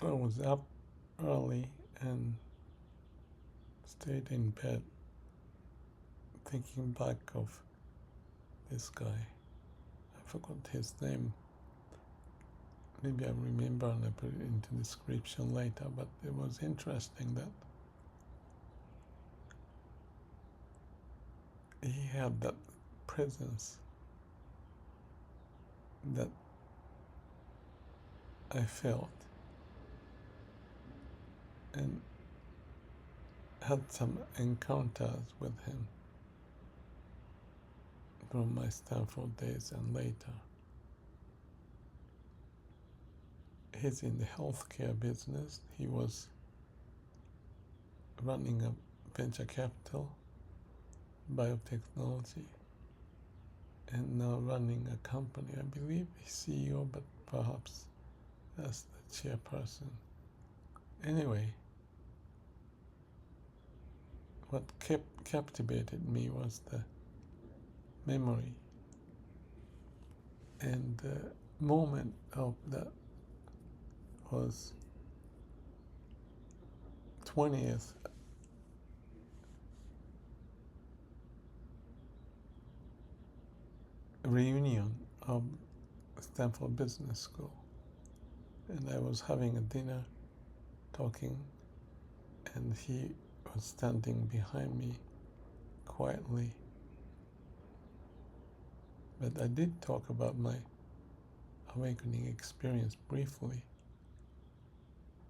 I was up early and stayed in bed thinking back of this guy. I forgot his name. Maybe I remember and I put it into the description later, but it was interesting that he had that presence that I felt and had some encounters with him from my Stanford days and later. He's in the healthcare business. He was running a venture capital, biotechnology, and now running a company. I believe he's CEO, but perhaps as the chairperson. Anyway, what captivated me was the memory and the moment of that was 20th reunion of Stanford Business School, and I was having a dinner talking, and he was standing behind me quietly, but I did talk about my awakening experience briefly,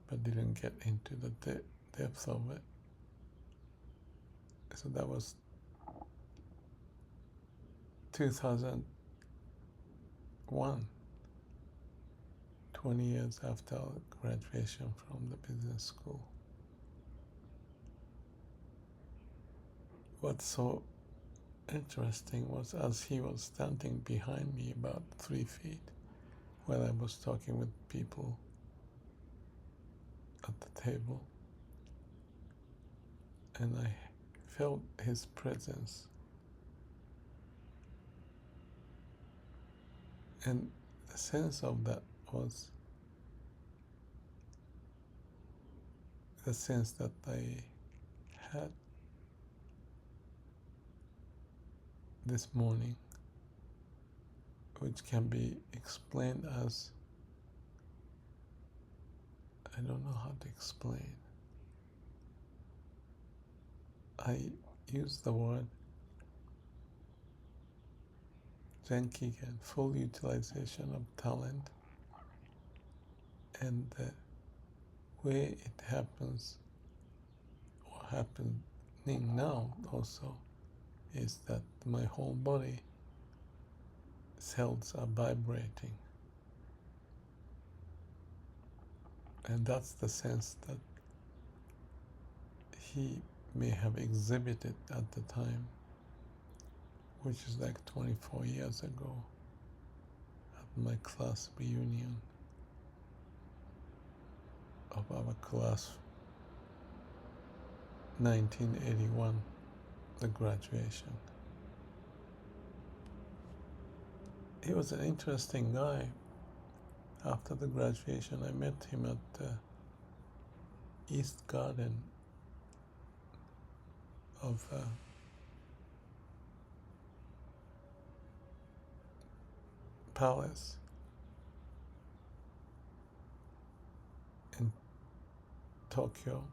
but didn't get into the depth of it. So that was 2001, 20 years after graduation from the business school. What's so interesting was as he was standing behind me about 3 feet while I was talking with people at the table, and I felt his presence, and the sense of that was the sense that I had this morning, which can be explained as, I don't know how to explain. I use the word Zenkigen, full utilization of talent, and the way it happens, or happening now also, is that my whole body cells are vibrating. And that's the sense that he may have exhibited at the time, which is like 24 years ago at my class reunion of our class 1981, the graduation. He was an interesting guy. After the graduation, I met him at the East Garden of Palace in Tokyo,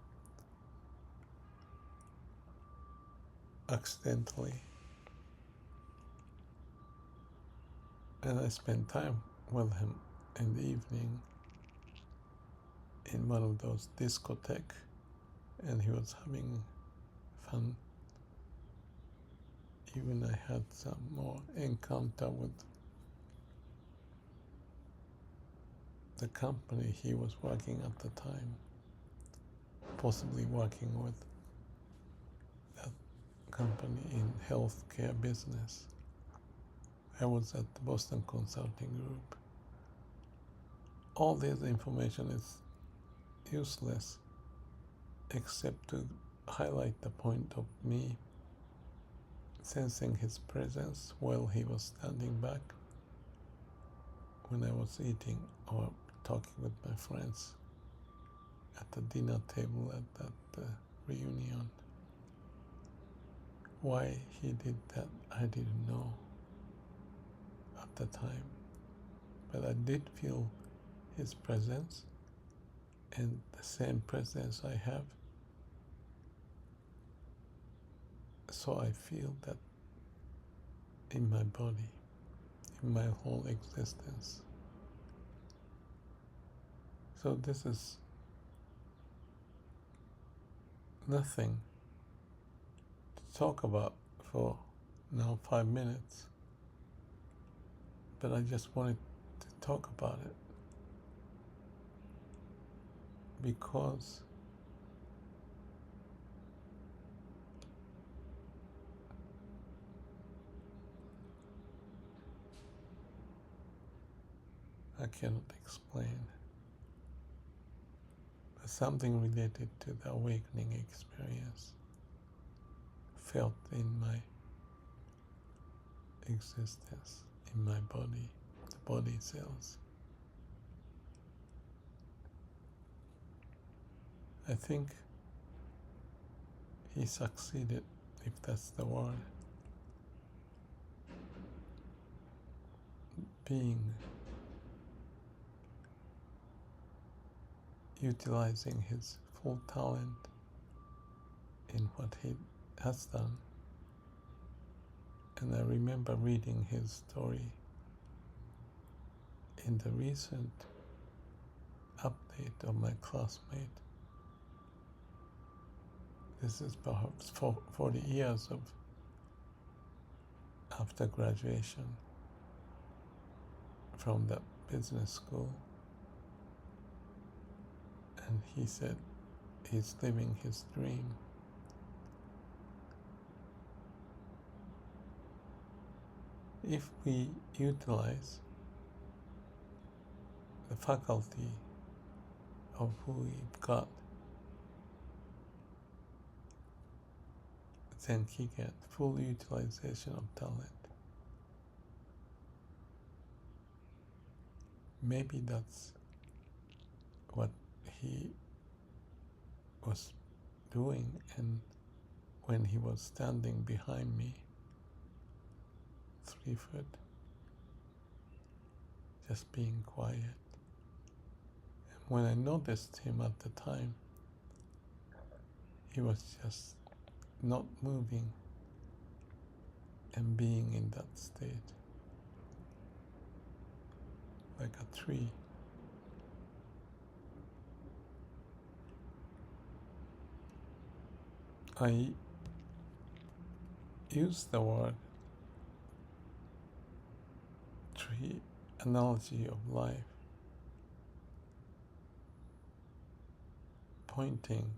accidentally, and I spent time with him in the evening in one of those discotheques, and he was having fun. Even I had some more encounter with the company he was working at the time, possibly working with that company in healthcare business. I was at the Boston Consulting Group. All this information is useless except to highlight the point of me sensing his presence while he was standing back when I was eating or talking with my friends. at the dinner table at that reunion. Why he did that, I didn't know at the time, but I did feel his presence, and the same presence I have. So I feel that in my body, in my whole existence. So this is nothing to talk about for now 5 minutes, but I just wanted to talk about it because I cannot explain, but something related to the awakening experience felt in my existence, in my body, the body cells. I think he succeeded, if that's the word, utilizing his full talent in what he has done. And I remember reading his story in the recent update of my classmate. This is perhaps 40 years after graduation from the business school. And he said he's living his dream. If we utilize the faculty of who we've got, then he get full utilization of talent. Maybe that's what he was doing, and when he was standing behind me, 3 foot, just being quiet. And when I noticed him at the time, he was just not moving and being in that state, like a tree. I use the word tree analogy of life, pointing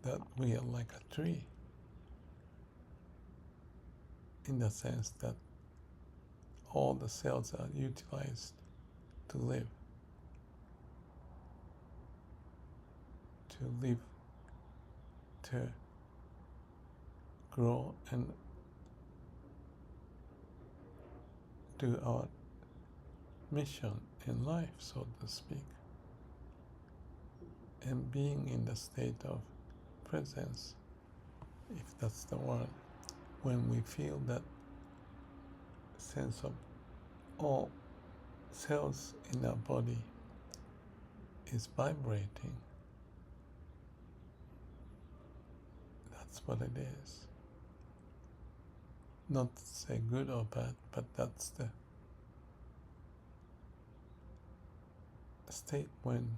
that we are like a tree, in the sense that all the cells are utilized to live, to grow and do our mission in life, so to speak, and being in the state of presence, if that's the word, when we feel that sense of all cells in our body is vibrating. That's what it is. Not to say good or bad, but that's the state when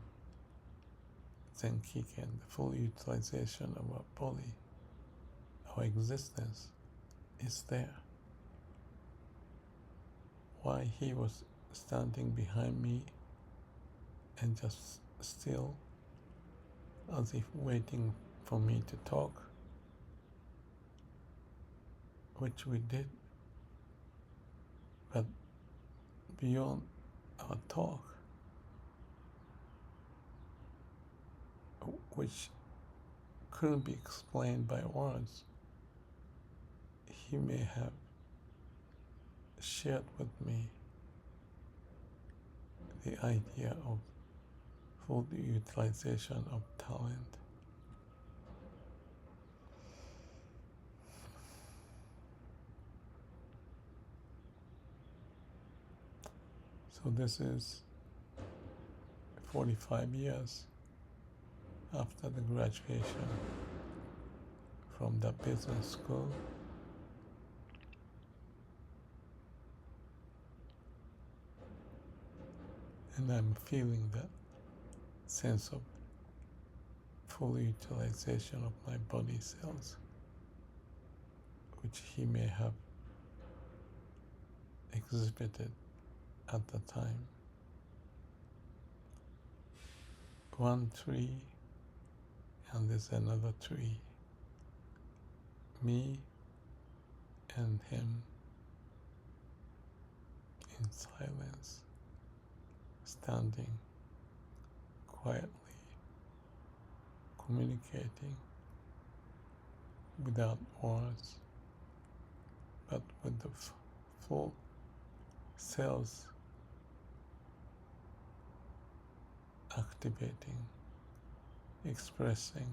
Zen Kiken, the full utilization of our body, our existence, is there. Why he was standing behind me and just still, as if waiting for me to talk, which we did, but beyond our talk, which couldn't be explained by words, he may have shared with me the idea of full utilization of talent. So this is 45 years after the graduation from the business school. And I'm feeling that sense of full utilization of my body cells, which he may have exhibited at the time. One tree, and there's another tree. Me and him in silence, standing quietly, communicating without words, but with the full cells activating, expressing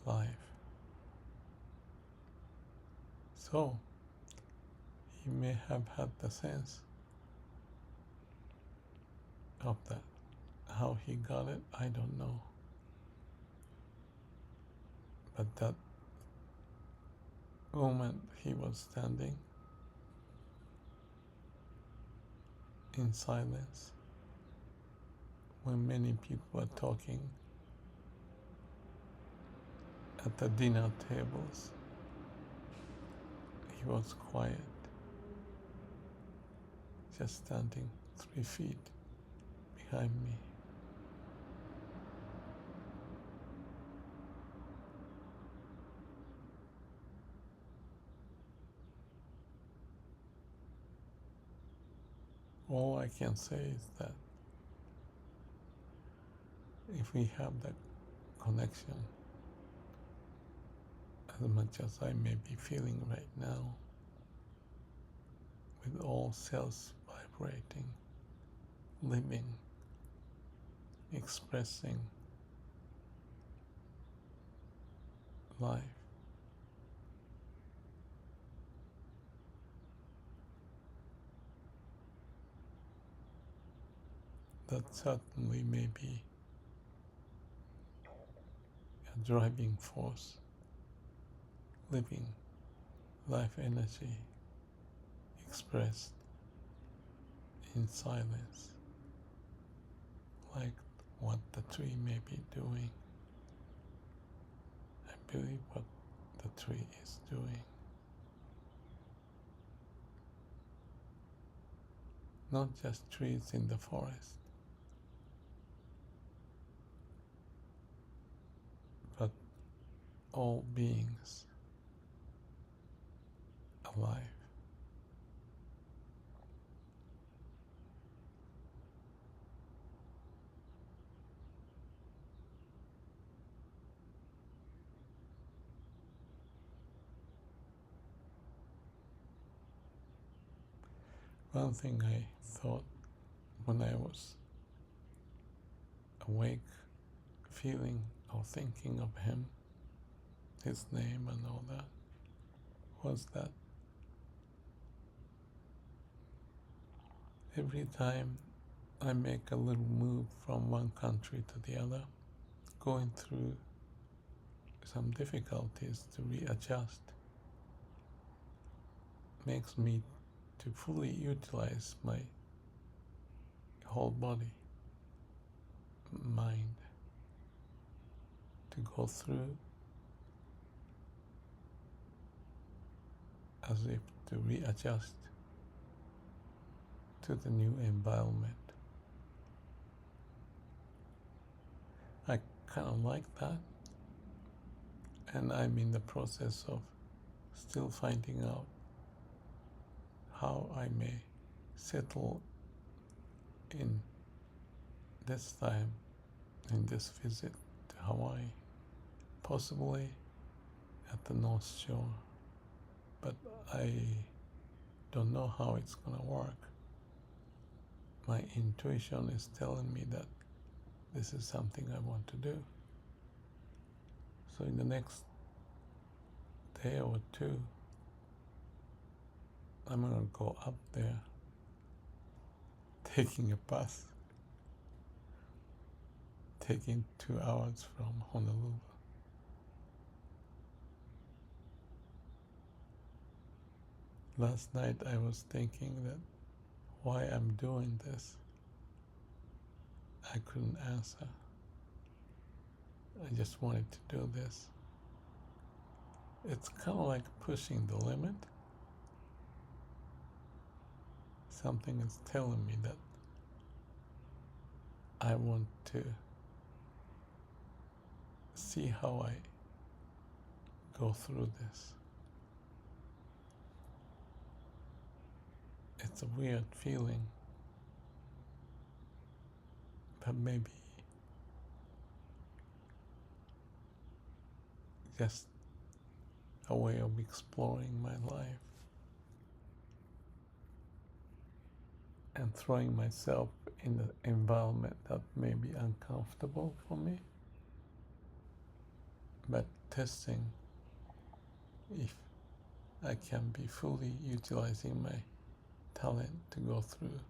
life. So he may have had the sense of that. How he got it, I don't know. But that moment he was standing in silence when many people are talking at the dinner tables, he was quiet, just standing 3 feet behind me. All I can say is that if we have that connection, as much as I may be feeling right now, with all cells vibrating, living, expressing life, that certainly may be a driving force, living life energy expressed in silence, like what the tree may be doing. I believe what the tree is doing. Not just trees in the forest, but all beings alive. One thing I thought when I was awake, feeling or thinking of him, his name and all that, was that every time I make a little move from one country to the other, going through some difficulties to readjust, makes me to fully utilize my whole body, mind, to go through as if to readjust to the new environment. I kind of like that, and I'm in the process of still finding out how I may settle in this time, in this visit to Hawaii, possibly at the North Shore, but I don't know how it's going to work. my intuition is telling me that this is something I want to do. So in the next day or two, I'm gonna go up there, taking a bus, taking 2 hours from Honolulu. Last night I was thinking that why I'm doing this. I couldn't answer. I just wanted to do this. It's kind of like pushing the limit. Something is telling me that I want to see how I go through this. It's a weird feeling, but maybe just a way of exploring my life and throwing myself in an environment that may be uncomfortable for me, but testing if I can be fully utilizing my talent to go through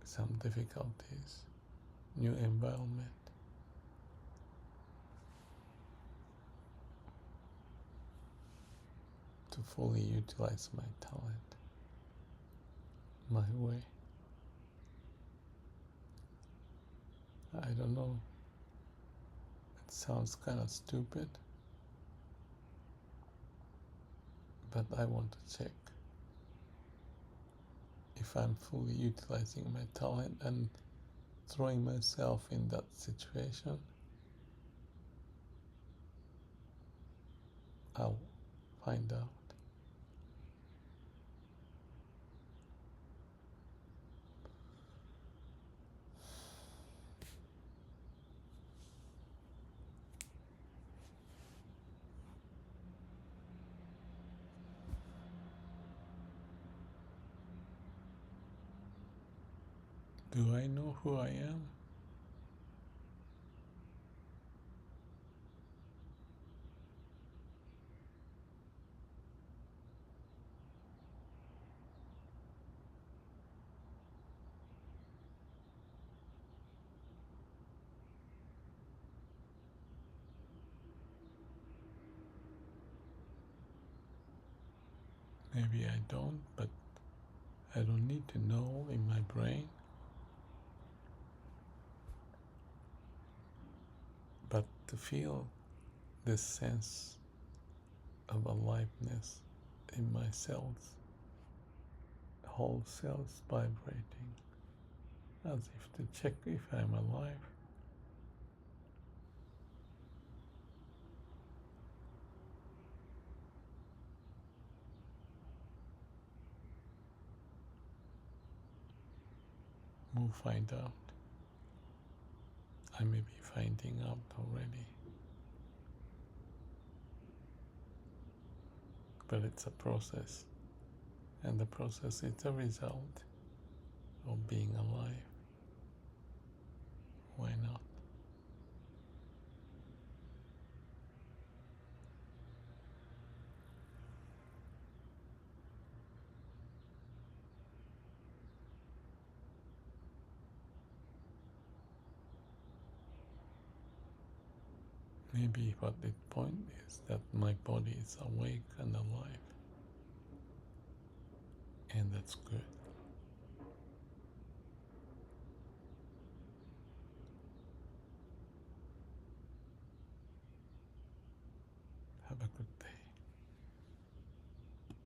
some difficulties, new environment. To fully utilize my talent my way. I don't know, it sounds kind of stupid, but I want to check if I'm fully utilizing my talent and throwing myself in that situation. I'll find out. Do I know who I am? Maybe I don't, but I don't need to know in my brain. But to feel this sense of aliveness in my cells, whole cells vibrating, as if to check if I'm alive. We'll find out. I may be finding out already. But it's a process, and the process is a result of being alive. Why not? Maybe what the point is that my body is awake and alive, and that's good.